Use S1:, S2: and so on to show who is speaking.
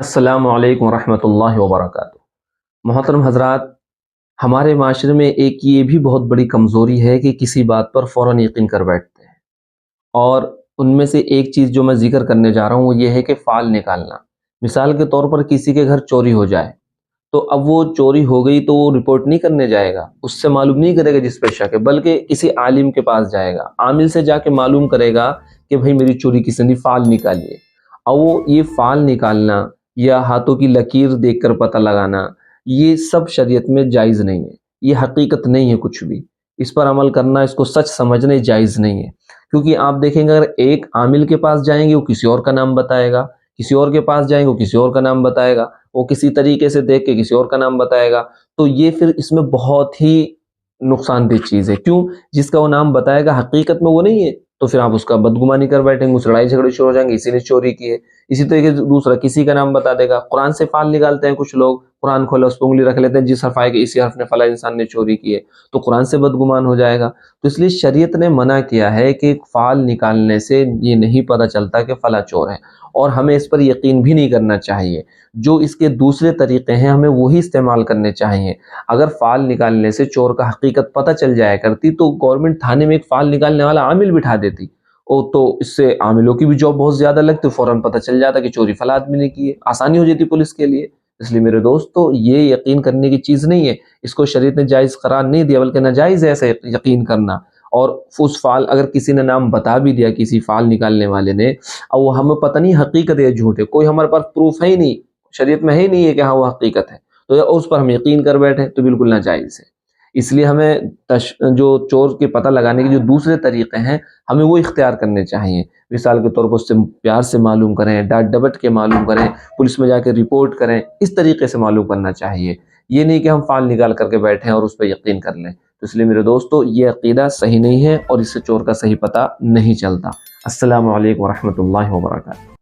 S1: السلام علیکم ورحمۃ اللہ وبرکاتہ۔ محترم حضرات، ہمارے معاشرے میں ایک یہ بھی بہت بڑی کمزوری ہے کہ کسی بات پر فوراً یقین کر بیٹھتے ہیں، اور ان میں سے ایک چیز جو میں ذکر کرنے جا رہا ہوں وہ یہ ہے کہ فال نکالنا۔ مثال کے طور پر کسی کے گھر چوری ہو جائے تو اب وہ چوری ہو گئی تو وہ رپورٹ نہیں کرنے جائے گا، اس سے معلوم نہیں کرے گا جس پہ شک ہے، بلکہ کسی عالم کے پاس جائے گا، عامل سے جا کے معلوم کرے گا کہ بھئی میری چوری کسی نے فال نکالیے۔ اور وہ یہ فال نکالنا یا ہاتھوں کی لکیر دیکھ کر پتہ لگانا، یہ سب شریعت میں جائز نہیں ہے، یہ حقیقت نہیں ہے کچھ بھی۔ اس پر عمل کرنا، اس کو سچ سمجھنا جائز نہیں ہے، کیونکہ آپ دیکھیں گے اگر ایک عامل کے پاس جائیں گے وہ کسی اور کا نام بتائے گا، کسی اور کے پاس جائیں گے وہ کسی اور کا نام بتائے گا، وہ کسی طریقے سے دیکھ کے کسی اور کا نام بتائے گا، تو یہ پھر اس میں بہت ہی نقصان دہ چیز ہے۔ کیوں؟ جس کا وہ نام بتائے گا حقیقت میں وہ نہیں ہے، تو پھر آپ اس کا بدگمانی کر بیٹھیں گے، اس لڑائی جھگڑے شروع ہو جائیں گے، اسی نے چوری کی ہے۔ اسی طریقے سے دوسرا کسی کا نام بتا دے گا، قرآن سے فال نکالتے ہیں کچھ لوگ، قرآن کھولا اس پہ انگلی رکھ لیتے ہیں، جس حرف آئے گا اسی حرف نے فلاں انسان نے چوری کی ہے، تو قرآن سے بدگمان ہو جائے گا۔ تو اس لیے شریعت نے منع کیا ہے کہ فال نکالنے سے یہ نہیں پتہ چلتا کہ فلاں چور ہے، اور ہمیں اس پر یقین بھی نہیں کرنا چاہیے۔ جو اس کے دوسرے طریقے ہیں ہمیں وہی استعمال کرنے چاہیے۔ اگر فال نکالنے سے چور کا حقیقت پتہ چل جایا کرتی تو گورنمنٹ تھانے میں ایک فال نکالنے والا عامل بٹھا دیتی، تو اس سے عاملوں کی بھی جاب بہت زیادہ لگتی، فوراً پتہ چل جاتا کہ چوری فلاں آدمی نے کی ہے، آسانی ہو جاتی پولیس کے لیے۔ اس لیے میرے دوستو، یہ یقین کرنے کی چیز نہیں ہے، اس کو شریعت نے جائز قرار نہیں دیا، بلکہ ناجائز ہے ایسا یقین کرنا۔ اور اس فال اگر کسی نے نام بتا بھی دیا کسی فال نکالنے والے نے، اور وہ ہمیں پتہ نہیں حقیقت ہے یا جھوٹ ہے، کوئی ہمارے پاس پروف ہے ہی نہیں، شریعت میں ہے ہی نہیں ہے کہ ہاں وہ حقیقت ہے، تو اس پر ہم یقین کر بیٹھے تو بالکل ناجائز ہے۔ اس لیے ہمیں جو چور کے پتہ لگانے کے جو دوسرے طریقے ہیں ہمیں وہ اختیار کرنے چاہیے۔ مثال کے طور پر اس سے پیار سے معلوم کریں، ڈانٹ ڈپٹ کے معلوم کریں، پولیس میں جا کے رپورٹ کریں، اس طریقے سے معلوم کرنا چاہیے۔ یہ نہیں کہ ہم فال نکال کر کے بیٹھیں اور اس پہ یقین کر لیں۔ تو اس لیے میرے دوستو، یہ عقیدہ صحیح نہیں ہے اور اس سے چور کا صحیح پتہ نہیں چلتا۔ السلام علیکم ورحمۃ اللہ وبرکاتہ۔